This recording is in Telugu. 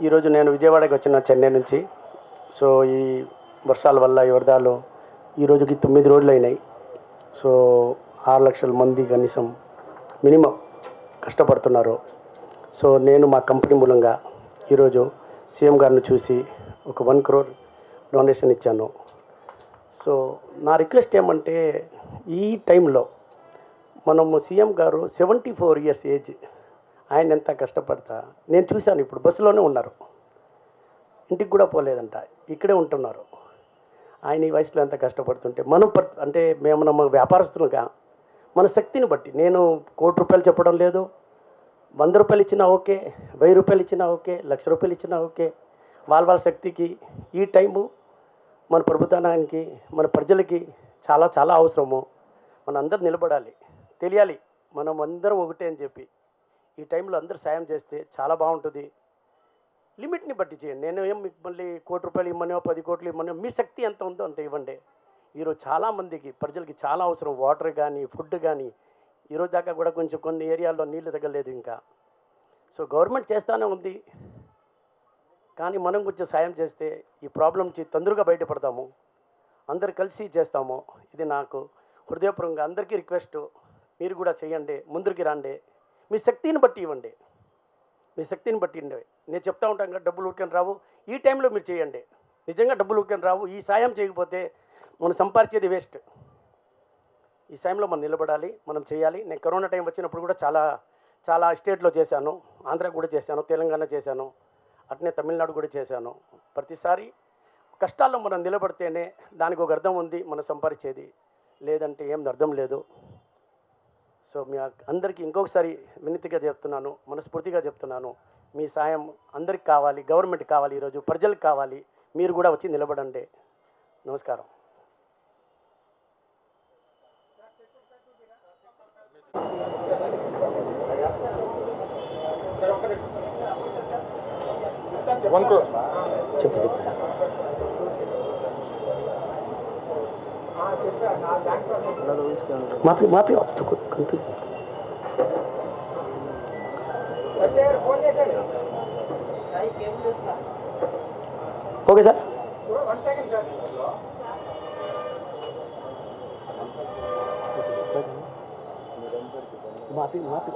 ఈరోజు నేను విజయవాడకి వచ్చిన చెన్నై నుంచి. సో ఈ వర్షాల వల్ల ఈ వరదలు ఈ రోజుకి 9 రోజులు అయినాయి. సో 6 లక్షల మంది కనీసం మినిమం కష్టపడుతున్నారు. సో నేను మా కంపెనీ మూలంగా ఈరోజు సీఎం గారిని చూసి ఒక 1 crore డొనేషన్ ఇచ్చాను. సో నా రిక్వెస్ట్ ఏమంటే, ఈ టైంలో మనము సీఎం గారు 74 years ఏజ్, ఆయన ఎంత కష్టపడతా నేను చూశాను. ఇప్పుడు బస్సులోనే ఉన్నారు, ఇంటికి కూడా పోలేదంట, ఇక్కడే ఉంటున్నారు. ఆయన ఈ వయసులో ఎంత కష్టపడుతుంటే మనం అంటే మేము నమ్మ వ్యాపారస్తులుగా మన శక్తిని బట్టి, నేను ₹1 కోటి చెప్పడం లేదు, 100 రూపాయలు ఇచ్చినా ఓకే, 1000 రూపాయలు ఇచ్చినా ఓకే, 1,00,000 రూపాయలు ఇచ్చినా ఓకే. వాళ్ళ శక్తికి ఈ టైము మన ప్రభుత్వానికి, మన ప్రజలకి చాలా చాలా అవసరము. మన అందరు నిలబడాలి, తెలియాలి మనం అందరం ఒకటే అని చెప్పి. ఈ టైంలో అందరూ సాయం చేస్తే చాలా బాగుంటుంది. లిమిట్ని బట్టి చేయండి. నేను ఏం మీకు మళ్ళీ ₹1 కోటి ఇమ్మనో 10 కోట్లు ఇమ్మనో, మీ శక్తి ఎంత ఉందో అంత ఇవ్వండి. ఈరోజు చాలామందికి ప్రజలకి చాలా అవసరం, వాటర్ కానీ ఫుడ్ కానీ. ఈరోజు దాకా కూడా కొంచెం కొన్ని ఏరియాల్లో నీళ్లు తగ్గలేదు ఇంకా. సో గవర్నమెంట్ చేస్తూనే ఉంది, కానీ మనం కొంచెం సాయం చేస్తే ఈ ప్రాబ్లం నుంచి తొందరగా బయటపడతాము, అందరు కలిసి చేస్తాము. ఇది నాకు హృదయపూర్వకంగా అందరికీ రిక్వెస్ట్. మీరు కూడా చేయండి, ముందరికి రండి, మీ శక్తిని బట్టి ఇవ్వండి, మీ శక్తిని బట్టి ఇవ్వండి. నేను చెప్తా ఉంటాను కదా, డబ్బులు ఊరికని రావు. ఈ టైంలో మీరు చేయండి, నిజంగా డబ్బులు ఊరికని రావు. ఈ సాయం చేయకపోతే మనం సంపాదించేది వేస్ట్. ఈ టైంలో మనం నిలబడాలి, మనం చేయాలి. నేను కరోనా టైం వచ్చినప్పుడు కూడా చాలా స్టేట్లో చేశాను, ఆంధ్ర కూడా చేశాను, తెలంగాణ చేశాను, అట్నే తమిళనాడు కూడా చేశాను. ప్రతిసారి కష్టాల్లో మనం నిలబడితేనే దానికి ఒక అర్థం ఉంది, మనం సంపాదించేది. లేదంటే ఏం అర్థం లేదు. సో మీ అందరికీ ఇంకొకసారి వినతిగా చెప్తున్నాను, మనస్ఫూర్తిగా చెప్తున్నాను, మీ సాయం అందరికి కావాలి, గవర్నమెంట్ కావాలి, ఈరోజు ప్రజలకు కావాలి. మీరు కూడా వచ్చి నిలబడండి. నమస్కారం. చెప్తా మాపి ఓకే సార్. माफी माफी